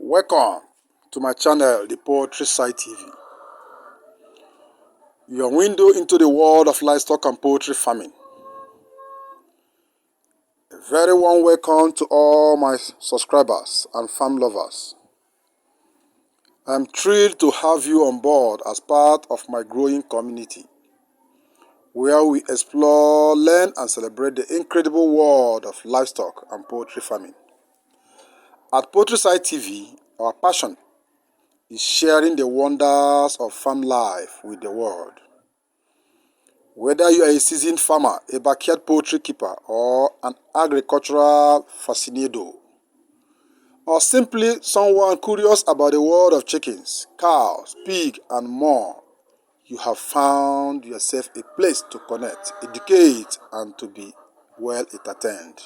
Welcome to my channel, the Poultry TV. Your window into the world of livestock and poultry farming. A very warm welcome to all my subscribers and farm lovers. I'm thrilled to have you on board as part of my growing community, where we explore, learn and celebrate the incredible world of livestock and poultry farming. At Poultry TV, our passion is sharing the wonders of farm life with the world. Whether you are a seasoned farmer, a backyard poultry keeper, or an agricultural fascinator, or simply someone curious about the world of chickens, cows, pig, and more, you have found yourself a place to connect, educate, and to be well entertained.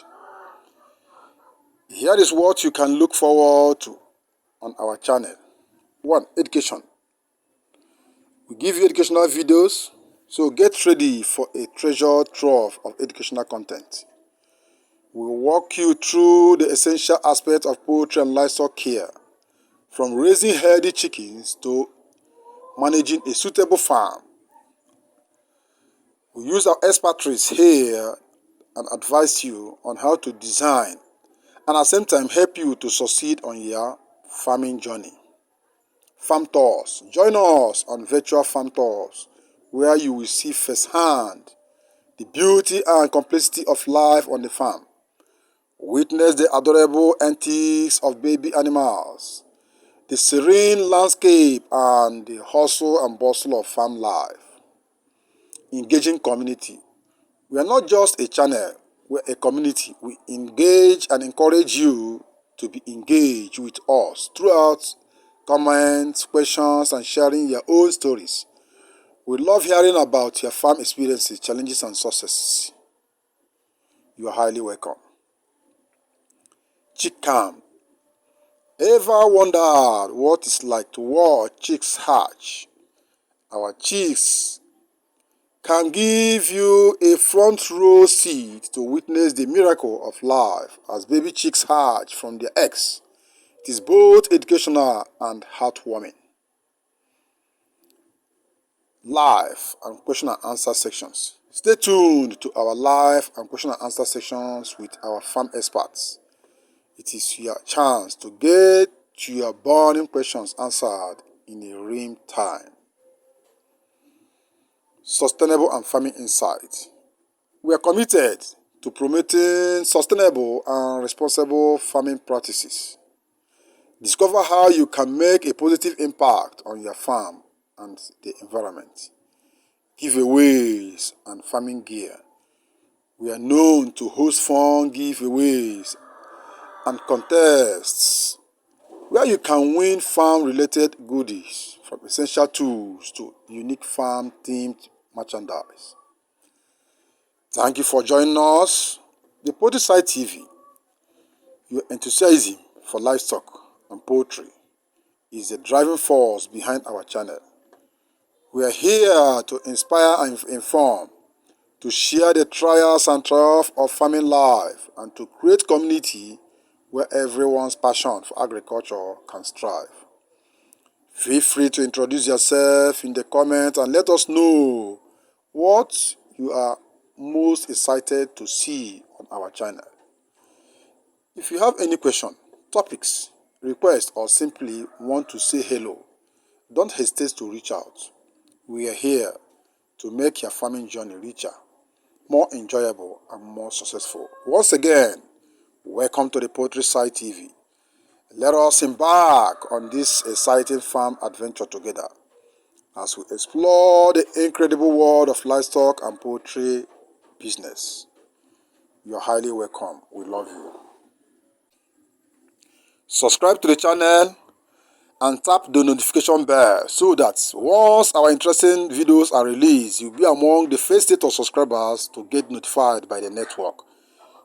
Here is what you can look forward to on our channel. 1. Education. We give you educational videos, so get ready for a treasure trove of educational content. We will walk you through the essential aspects of poultry and livestock care, from raising healthy chickens to managing a suitable farm. We use our expertise here and advise you on how to design and at the same time help you to succeed on your farming journey. Farm tours. Join us on virtual farm tours, where you will see firsthand the beauty and complexity of life on the farm. Witness the adorable antics of baby animals, the serene landscape, and the hustle and bustle of farm life. Engaging community. We are not just a channel, we are a community. We engage and encourage you to be engaged with us throughout comments, questions, and sharing your own stories. We love hearing about your farm experiences, challenges, and successes. You are highly welcome. Chick cam. Ever wondered what it's like to watch chicks hatch? Our chicks can give you a front row seat to witness the miracle of life as baby chicks hatch from their eggs. It is both educational and heartwarming. Live and question and answer sections. Stay tuned to our live and question and answer sections with our farm experts. It is your chance to get your burning questions answered in a real time. Sustainable and farming insight. We are committed to promoting sustainable and responsible farming practices. Discover how you can make a positive impact on your farm and the environment. Giveaways and farming gear. We are known to host fun giveaways and contests where you can win farm-related goodies, from essential tools to unique farm-themed merchandise. Thank you for joining us. The Poultry TV. Your enthusiasm for livestock and poultry is the driving force behind our channel. We are here to inspire and inform, to share the trials and triumphs of farming life, and to create community where everyone's passion for agriculture can strive. Feel free to introduce yourself in the comments and let us know what you are most excited to see on our channel. If you have any question, topics, requests, or simply want to say hello, don't hesitate to reach out. We are here to make your farming journey richer, more enjoyable, and more successful. Once again, welcome to the Poultry TV. Let us embark on this exciting farm adventure together as we explore the incredible world of livestock and poultry business. You are highly welcome. We love you. Subscribe to the channel and tap the notification bell so that once our interesting videos are released, you'll be among the first set of subscribers to get notified by the network.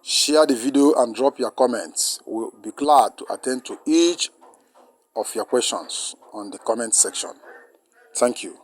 Share the video and drop your comments. We'll be glad to attend to each of your questions on the comment section. Thank you.